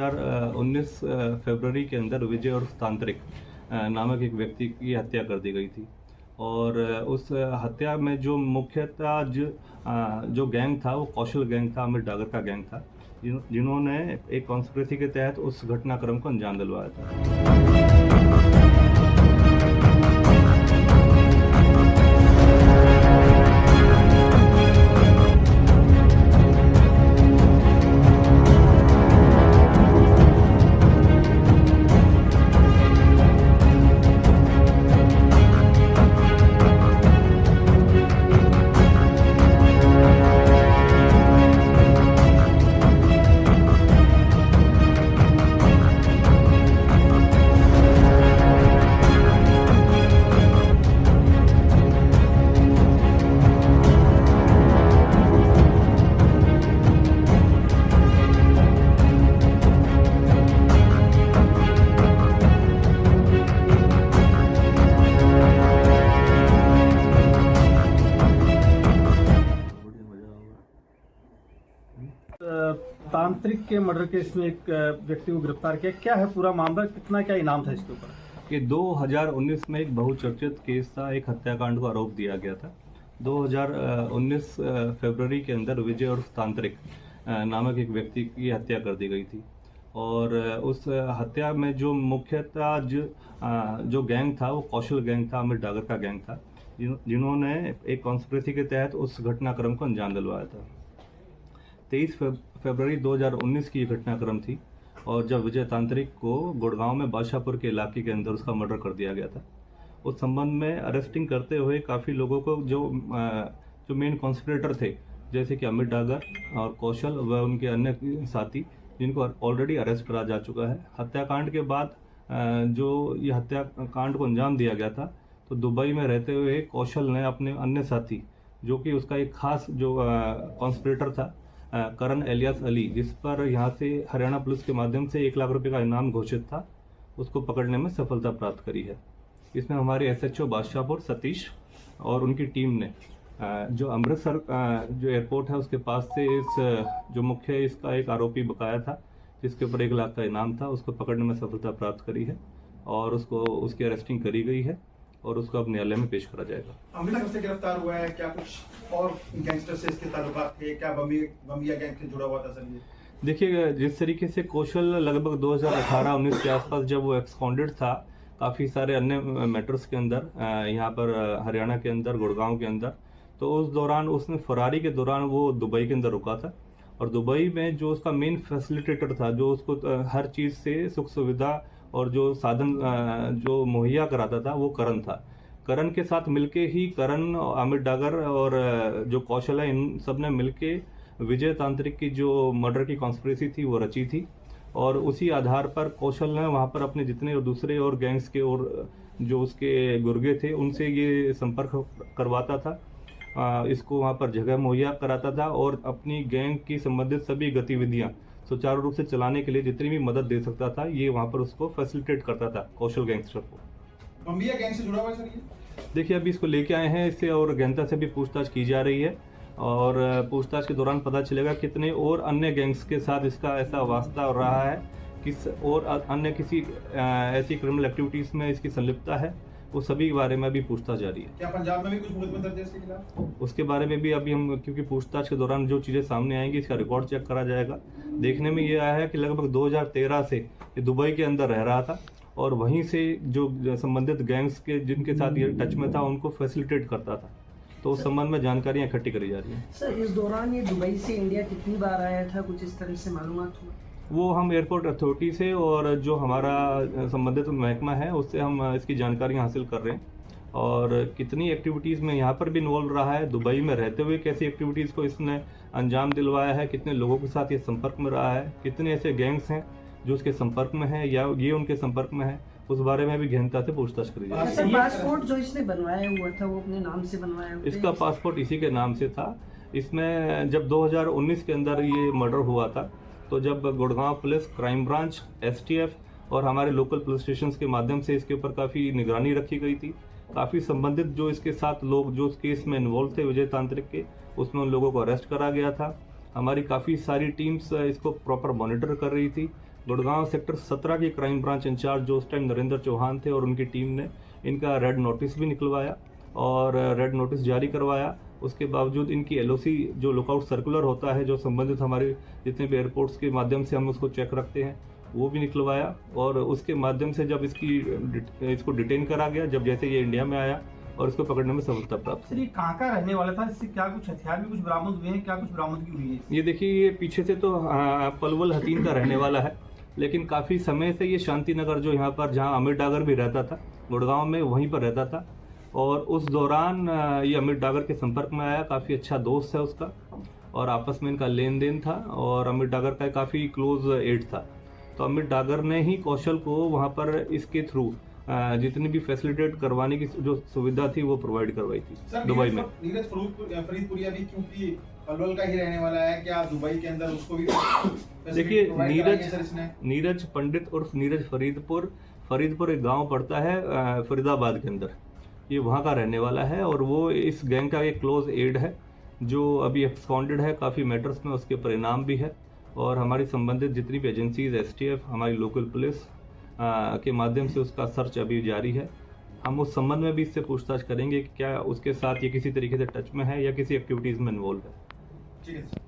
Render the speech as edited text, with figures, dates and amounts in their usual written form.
2019 फरवरी के अंदर विजय और तांत्रिक नामक एक व्यक्ति की हत्या कर दी गई थी। और उस हत्या में जो मुख्यतः जो गैंग था वो कौशल गैंग था, अमित डागर का गैंग था, जिन्होंने एक कॉन्स्पिरेसी के तहत उस घटनाक्रम को अंजाम दिलवाया था। तांत्रिक के मर्डर केस में एक व्यक्ति को गिरफ्तार किया, क्या है पूरा मामला, कितना क्या इनाम था इसके ऊपर? ये 2019 में एक बहुचर्चित केस था, एक हत्याकांड को आरोप दिया गया था। 2019 फरवरी के अंदर विजय और तांत्रिक नामक एक व्यक्ति की हत्या कर दी गई थी। और उस हत्या में जो मुख्यतः जो गैंग था वो कौशल गैंग था, अमित डागर का गैंग था, जिन्होंने एक कॉन्स्पिरेसी के तहत उस घटनाक्रम को अंजाम दिलवाया था। 23 फरवरी 2019 की घटनाक्रम थी और जब विजय तांत्रिक को गुड़गांव में बादशाहपुर के इलाके के अंदर उसका मर्डर कर दिया गया था। उस संबंध में अरेस्टिंग करते हुए काफ़ी लोगों को जो मेन कॉन्स्पिरेटर थे, जैसे कि अमित डागर और कौशल व उनके अन्य साथी, जिनको ऑलरेडी अरेस्ट करा जा चुका है। हत्याकांड के बाद जो ये हत्याकांड को अंजाम दिया गया था, तो दुबई में रहते हुए कौशल ने अपने अन्य साथी, जो कि उसका एक खास जो कॉन्स्पिरेटर था करण एलियास अली, जिस पर यहाँ से हरियाणा पुलिस के माध्यम से 1 लाख रुपए का इनाम घोषित था, उसको पकड़ने में सफलता प्राप्त करी है। इसमें हमारे एसएचओ बादशाहपुर सतीश और उनकी टीम ने जो अमृतसर जो एयरपोर्ट है उसके पास से जो मुख्य इसका एक आरोपी बकाया था, जिसके ऊपर 1 लाख का इनाम था, उसको पकड़ने में सफलता प्राप्त करी है और उसकी अरेस्टिंग करी गई है और उसको अब न्यायालय में पेश करा जाएगा। अमृतसर से गिरफ्तार हुआ है, क्या कुछ और गैंगस्टर से इसके ताल्लुकात थे, क्या बमिया गैंग से जुड़ा हुआ था सर? ये देखिए, जिस तरीके से कौशल लगभग 2018-19 के आसपास जब वो एक्सकॉन्डेड था काफ़ी सारे अन्य मैटर्स के अंदर, यहाँ पर हरियाणा के अंदर, गुड़गांव के अंदर, तो उस दौरान उसने फरारी के दौरान वो दुबई के अंदर रुका था। और दुबई में जो उसका मेन फैसिलिटेटर था, जो उसको हर चीज़ से सुख सुविधा और जो साधन जो मुहैया कराता था, वो करण था। करण के साथ मिलके ही करण, अमित डागर और जो कौशल है, इन सब ने मिलके विजय तांत्रिक की जो मर्डर की कॉन्स्पिरेसी थी वो रची थी। और उसी आधार पर कौशल ने वहाँ पर अपने जितने और दूसरे और गैंग्स के और जो उसके गुर्गे थे उनसे ये संपर्क करवाता था, इसको वहाँ पर जगह मुहैया कराता था और अपनी गैंग की संबंधित सभी गतिविधियाँ सुचारू रूप से चलाने के लिए जितनी भी मदद दे सकता था, ये वहाँ पर उसको फैसिलिटेट करता था कौशल गैंगस्टर को। बमिया गैंग से जुड़ा हुआ है सर ये? देखिए, अभी इसको लेके आए हैं, इससे और गहनता से भी पूछताछ की जा रही है और पूछताछ के दौरान पता चलेगा कितने और अन्य गैंग्स के साथ इसका ऐसा वास्ता रहा है, किस और अन्य किसी ऐसी क्रिमिनल एक्टिविटीज में इसकी संलिप्तता है, वो सभी के बारे में अभी पूछताछ जारी है। क्या पंजाब में भी कुछ मुकदमे दर्ज है इसके खिलाफ? उसके बारे में भी अभी हम, क्योंकि पूछताछ के दौरान जो चीज़ें सामने आएंगी इसका रिकॉर्ड चेक करा जाएगा। देखने में ये आया है कि लगभग 2013 से ये दुबई के अंदर रह रहा था और वहीं से जो संबंधित गैंग्स के जिनके साथ ये टच में था उनको फैसिलिटेट करता था। तो उस संबंध में जानकारियाँ इकट्ठी करी जा रही हैं। सर, इस दौरान ये दुबई से इंडिया कितनी बार आया था, कुछ इस तरह से मालूमात हुआ? वो हम एयरपोर्ट अथॉरिटी से और जो हमारा संबंधित महकमा है उससे हम इसकी जानकारियाँ हासिल कर रहे हैं और कितनी एक्टिविटीज़ में यहाँ पर भी इन्वॉल्व रहा है, दुबई में रहते हुए कैसी एक्टिविटीज़ को इसने अंजाम दिलवाया है, कितने लोगों के साथ ये संपर्क में रहा है, कितने ऐसे गैंग्स हैं जो उसके संपर्क में है या ये उनके संपर्क में है, उस बारे में भी गहनता से पूछताछ करी जाए। सर, पासपोर्ट जो इसने बनवाया हुआ था वो अपने नाम से बनवाया हुआ? इसका पासपोर्ट इसी के नाम से था। इसमें जब 2019 के अंदर ये मर्डर हुआ था, तो जब Gurgaon police, crime branch, STF और हमारे लोकल पुलिस स्टेशन के माध्यम से इसके ऊपर काफ़ी निगरानी रखी गई थी। काफ़ी संबंधित जो इसके साथ लोग जो इस केस में इन्वॉल्व थे विजय तांत्रिक के, उसमें उन लोगों को अरेस्ट करा गया था। हमारी काफ़ी सारी टीम्स इसको प्रॉपर मॉनिटर कर रही थी। गुड़गांव सेक्टर 17 के क्राइम ब्रांच इंचार्ज जो उस टाइम नरेंद्र चौहान थे और उनकी टीम ने इनका रेड नोटिस भी निकलवाया और रेड नोटिस जारी करवाया। उसके बावजूद इनकी एलओसी जो लुकआउट सर्कुलर होता है जो संबंधित हमारे जितने भी एयरपोर्ट्स के माध्यम से हम उसको चेक रखते हैं वो भी निकलवाया और उसके माध्यम से जब इसको डिटेन करा गया, जब जैसे ये इंडिया में आया और इसको पकड़ने में सफलता प्राप्त सर ये कहाँ का रहने वाला था, इससे क्या कुछ हथियार भी कुछ बरामद हुए हैं, क्या कुछ बरामदगी हुई है? ये देखिए ये पीछे से तो पलवल हतीन का रहने वाला है, लेकिन काफ़ी समय से ये शांति नगर जो यहाँ पर जहाँ अमित डागर भी रहता था गुड़गांव में वहीं पर रहता था और उस दौरान ये अमित डागर के संपर्क में आया। काफ़ी अच्छा दोस्त है उसका और आपस में इनका लेन देन था और अमित डागर का काफ़ी क्लोज एड था। तो अमित डागर ने ही कौशल को वहाँ पर इसके थ्रू जितनी भी फैसिलिटेट करवाने की जो सुविधा थी वो प्रोवाइड करवाई थी दुबई में। नीरज फरीदपुरिया भी क्योंकि पलवल का ही रहने वाला है, क्या दुबई के अंदर उसको भी देखिए नीरज पंडित उर्फ नीरज फरीदपुर एक गांव पड़ता है फरीदाबाद के अंदर, ये वहाँ का रहने वाला है और वो इस गैंग का एक क्लोज एड है जो अभी एक्सकॉन्डेड है। काफ़ी मैटर्स में उसके परिणाम भी है और हमारी संबंधित जितनी भी एजेंसीज एसटीएफ हमारी लोकल पुलिस के माध्यम से उसका सर्च अभी जारी है। हम उस संबंध में भी इससे पूछताछ करेंगे कि क्या उसके साथ ये किसी तरीके से टच में है या किसी एक्टिविटीज़ में इन्वॉल्व है। ठीक है।